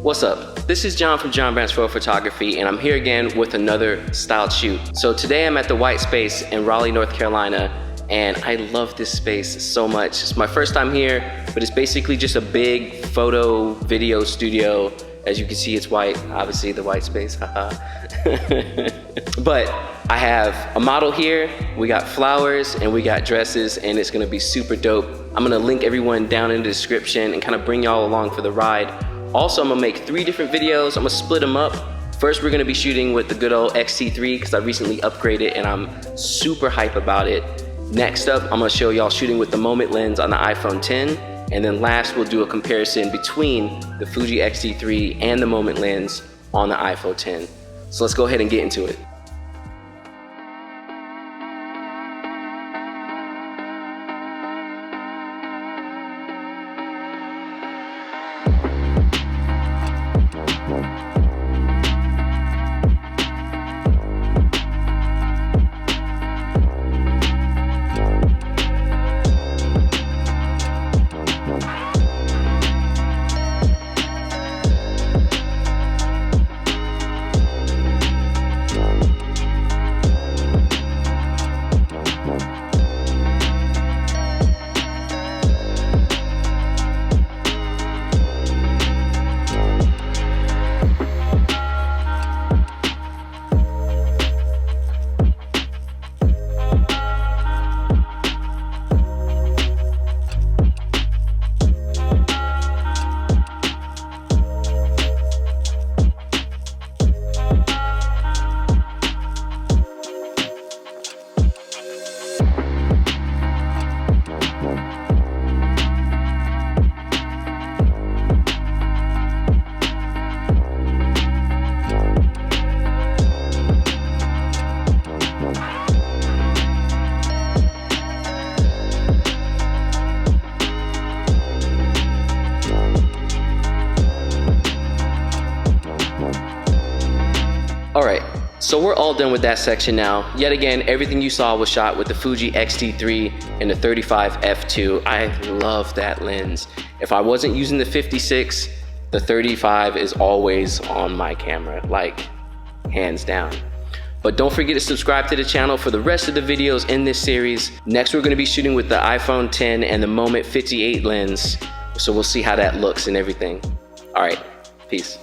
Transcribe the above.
What's up? This is John from John Branch Photography, and I'm here again with another styled shoot. So today I'm at the White Space in Raleigh, North Carolina, and I love this space so much. It's my first time here, but it's basically just a big photo video studio. As you can see, it's white, obviously the White Space, haha. But I have a model here, we got flowers, and we got dresses, and it's gonna be super dope. I'm gonna link everyone down in the description and kind of bring y'all along for the ride. Also, I'm gonna make 3 different videos. I'm gonna split them up. First, we're gonna be shooting with the good old XT3 because I recently upgraded and I'm super hype about it. Next up, I'm gonna show y'all shooting with the Moment lens on the iPhone X. And then last, we'll do a comparison between the Fuji XT3 and the Moment lens on the iPhone X. So let's go ahead and get into it. Alright, so we're all done with that section now. Yet again, everything you saw was shot with the Fuji XT3 and the 35 f2. I love that lens. If I wasn't using the 56, the 35 is always on my camera, like hands down. But don't forget to subscribe to the channel for the rest of the videos in this series. Next, we're gonna be shooting with the iPhone X and the Moment 58 lens. So we'll see how that looks and everything. Alright, peace.